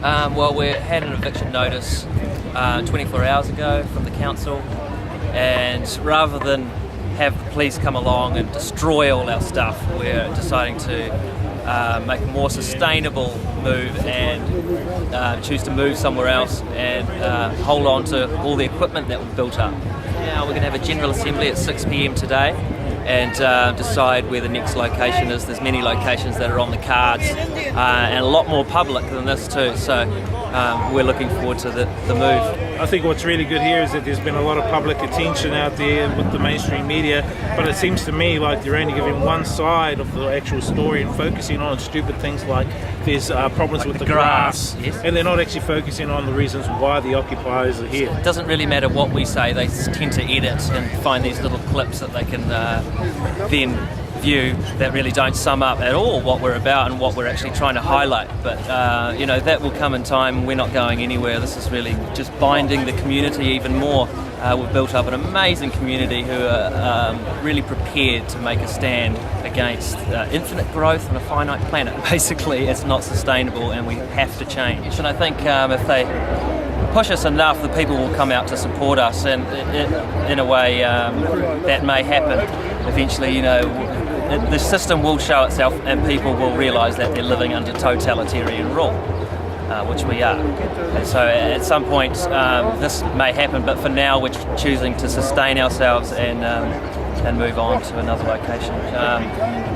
Well, we had an eviction notice 24 hours ago from the council, and rather than have the police come along and destroy all our stuff, we're deciding to make a more sustainable move and choose to move somewhere else and hold on to all the equipment that we've built up. Now we're going to have a general assembly at 6 p.m. today and decide where the next location is. There's many locations that are on the cards and a lot more public than this too, so we're looking forward to the move. I think what's really good here is that there's been a lot of public attention out there with the mainstream media, but it seems to me like they're only giving one side of the actual story and focusing on stupid things like there's problems like with the grass, yes. And they're not actually focusing on the reasons why the occupiers are here. It doesn't really matter what we say, they tend to edit and find these little clips that they can then view that really don't sum up at all what we're about and what we're actually trying to highlight. But that will come in time. We're not going anywhere. This is really just binding the community even more. We've built up an amazing community who are really prepared to make a stand against infinite growth on a finite planet. Basically, it's not sustainable and we have to change. And I think if they push us enough, the people will come out to support us, and in a way that may happen eventually. The system will show itself and people will realise that they're living under totalitarian rule, which we are. And so at some point this may happen, but for now we're choosing to sustain ourselves and move on to another location.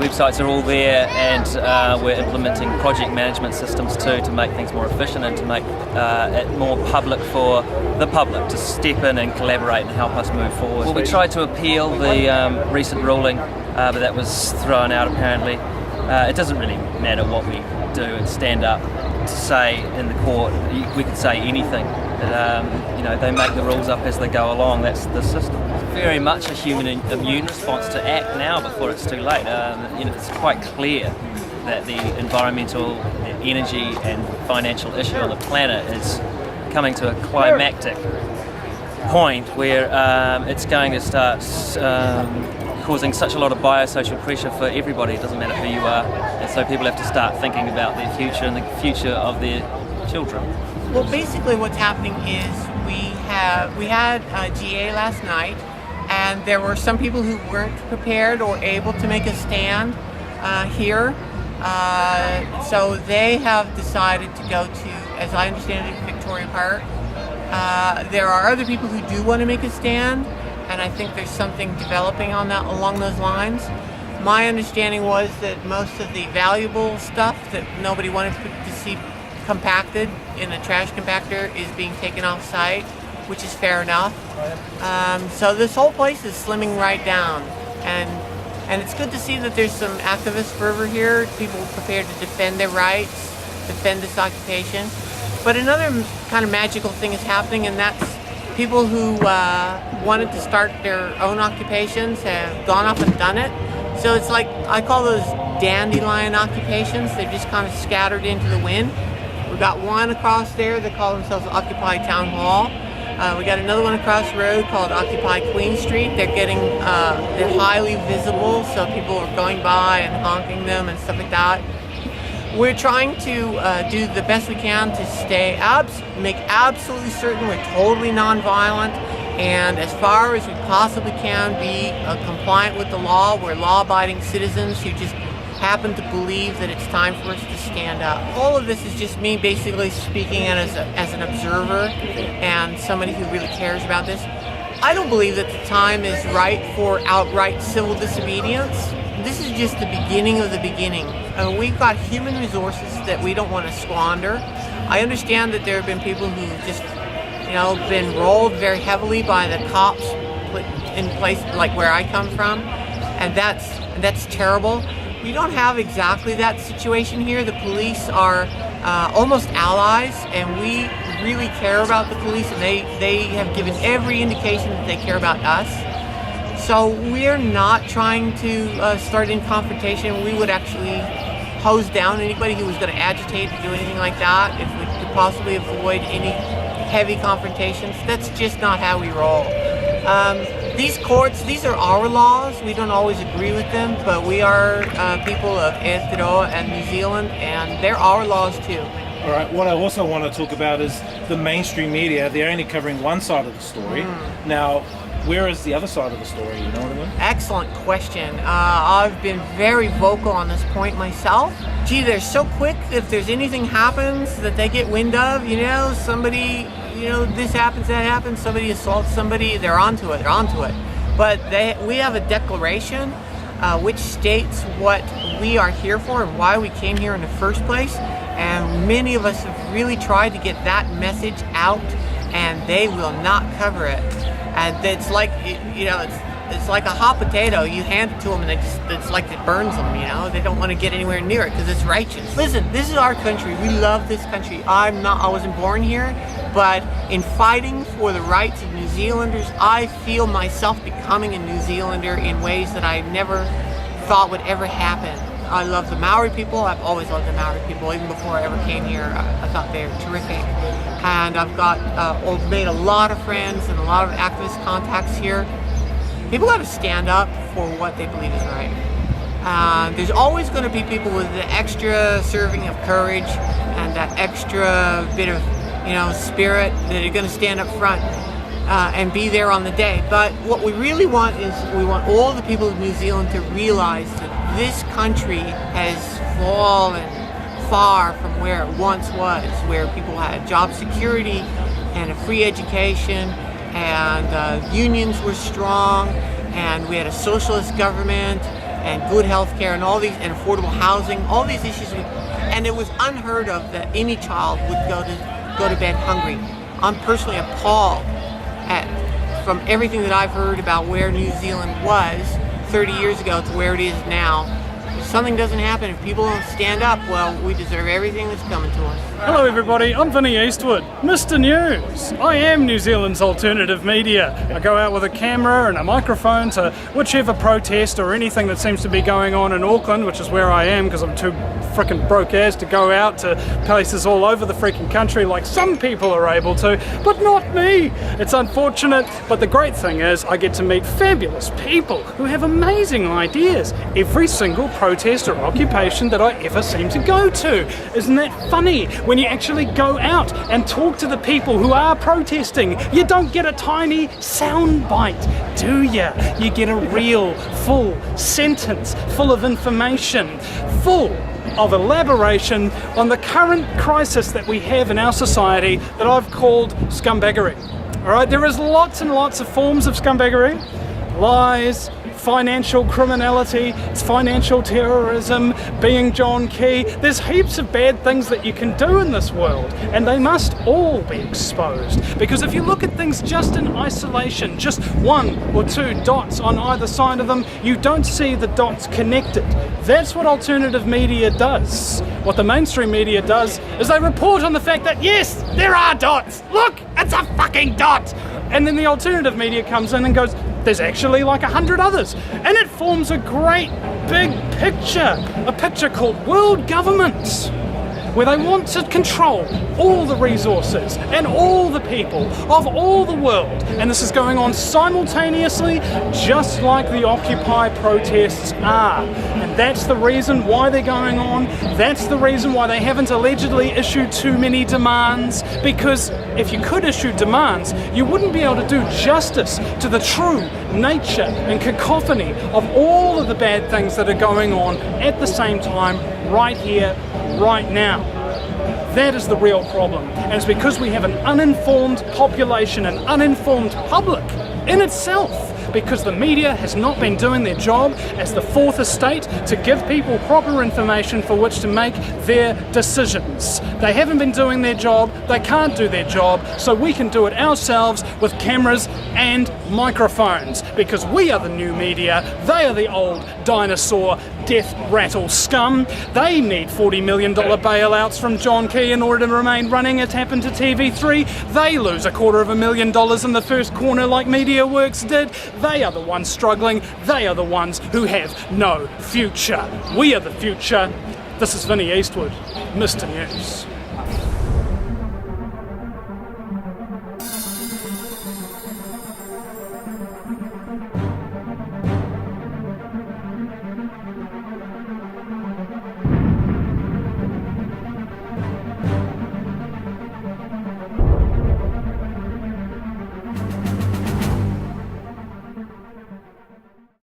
Websites are all there, and we're implementing project management systems too to make things more efficient and to make it more public for the public to step in and collaborate and help us move forward. Well, we tried to appeal the recent ruling, but that was thrown out apparently. It doesn't really matter what we do and stand up to say in the court. We could say anything. But, they make the rules up as they go along. That's the system. It's very much a human immune response to act now before it's too late. It's quite clear that the environmental, energy and financial issue on the planet is coming to a climactic point where it's going to start causing such a lot of biosocial pressure for everybody. It doesn't matter who you are, and so people have to start thinking about their future and the future of their children. Well, basically what's happening is we had GA last night, and there were some people who weren't prepared or able to make a stand here, so they have decided to go to, as I understand it, Victoria Park. There are other people who do want to make a stand, and I think there's something developing on that along those lines. My understanding was that most of the valuable stuff that nobody wanted to see compacted in a trash compactor is being taken off site, which is fair enough. So this whole place is slimming right down, and it's good to see that there's some activist fervor here, people prepared to defend their rights, defend this occupation. But another kind of magical thing is happening, and that's people who wanted to start their own occupations have gone off and done it. So it's like, I call those dandelion occupations. They're just kind of scattered into the wind. We've got one across there that call themselves Occupy Town Hall. We got another one across the road called Occupy Queen Street. They're highly visible, so people are going by and honking them and stuff like that. We're trying to do the best we can to make absolutely certain we're totally nonviolent, and as far as we possibly can be compliant with the law. We're law-abiding citizens who just happen to believe that it's time for us to stand up. All of this is just me basically speaking as an observer and somebody who really cares about this. I don't believe that the time is right for outright civil disobedience. This is just the beginning of the beginning. We've got human resources that we don't want to squander. I understand that there have been people who just, been rolled very heavily by the cops put in place, like where I come from, and that's terrible. We don't have exactly that situation here. The police are almost allies, and we really care about the police, and they have given every indication that they care about us. So we're not trying to start in confrontation. We would actually hose down anybody who was going to agitate or do anything like that if we could possibly avoid any heavy confrontations. That's just not how we roll. These courts, these are our laws. We don't always agree with them, but we are people of Aotearoa and New Zealand, and they're our laws too. All right, what I also want to talk about is the mainstream media. They're only covering one side of the story. Now, where is the other side of the story? You know what I mean? Excellent question. I've been very vocal on this point myself. Gee, they're so quick. If there's anything happens that they get wind of, somebody, this happens, that happens, somebody assaults somebody, they're onto it. But we have a declaration which states what we are here for and why we came here in the first place. And many of us have really tried to get that message out, and they will not cover it. And it's like, it's like a hot potato. You hand it to them, and it's like it burns them. They don't want to get anywhere near it because it's righteous. Listen, this is our country. We love this country. I wasn't born here, but in fighting for the rights of New Zealanders, I feel myself becoming a New Zealander in ways that I never thought would ever happen. I love the Maori people. I've always loved the Maori people. Even before I ever came here, I thought they were terrific. And I've made a lot of friends and a lot of activist contacts here. People got to stand up for what they believe is right. There's always going to be people with the extra serving of courage and that extra bit of, spirit that are going to stand up front and be there on the day. But what we really want is we want all the people of New Zealand to realize that this country has fallen far from where it once was, where people had job security and a free education, and unions were strong, and we had a socialist government, and good health care, and all these, and affordable housing, all these issues. And it was unheard of that any child would go to bed hungry. I'm personally appalled from everything that I've heard about where New Zealand was 30 years ago to where it is now. If something doesn't happen, if people don't stand up, well, we deserve everything that's coming to us. Hello everybody, I'm Vinny Eastwood, Mr. News. I am New Zealand's alternative media. I go out with a camera and a microphone to whichever protest or anything that seems to be going on in Auckland, which is where I am because I'm too frickin' broke ass to go out to places all over the freaking country like some people are able to, but not me. It's unfortunate, but the great thing is I get to meet fabulous people who have amazing ideas every single protest or occupation that I ever seem to go to. Isn't that funny? When you actually go out and talk to the people who are protesting, you don't get a tiny sound bite, do you? You get a real, full sentence full of information, full of elaboration on the current crisis that we have in our society that I've called scumbaggery. All right, there is lots and lots of forms of scumbaggery. Lies, financial criminality, it's financial terrorism, being John Key. There's heaps of bad things that you can do in this world, and they must all be exposed. Because if you look at things just in isolation, just one or two dots on either side of them, you don't see the dots connected. That's what alternative media does. What the mainstream media does is they report on the fact that, yes, there are dots. Look, it's a fucking dot. And then the alternative media comes in and goes, there's actually like 100 others. And it forms a great big picture, a picture called world governments, where they want to control all the resources and all the people of all the world. And this is going on simultaneously, just like the Occupy protests are. And that's the reason why they're going on. That's the reason why they haven't allegedly issued too many demands. Because if you could issue demands, you wouldn't be able to do justice to the true nature and cacophony of all of the bad things that are going on at the same time, right here, right now. That is the real problem, and it's because we have an uninformed population, an uninformed public in itself, because the media has not been doing their job as the fourth estate to give people proper information for which to make their decisions. They haven't been doing their job, they can't do their job, so we can do it ourselves with cameras and microphones, because we are the new media, they are the old dinosaur death rattle scum. They need $40 million bailouts from John Key in order to remain running. It's happened to TV3. They lose $250,000 in the first corner like MediaWorks did. They are the ones struggling. They are the ones who have no future. We are the future. This is Vinny Eastwood, Mr. News.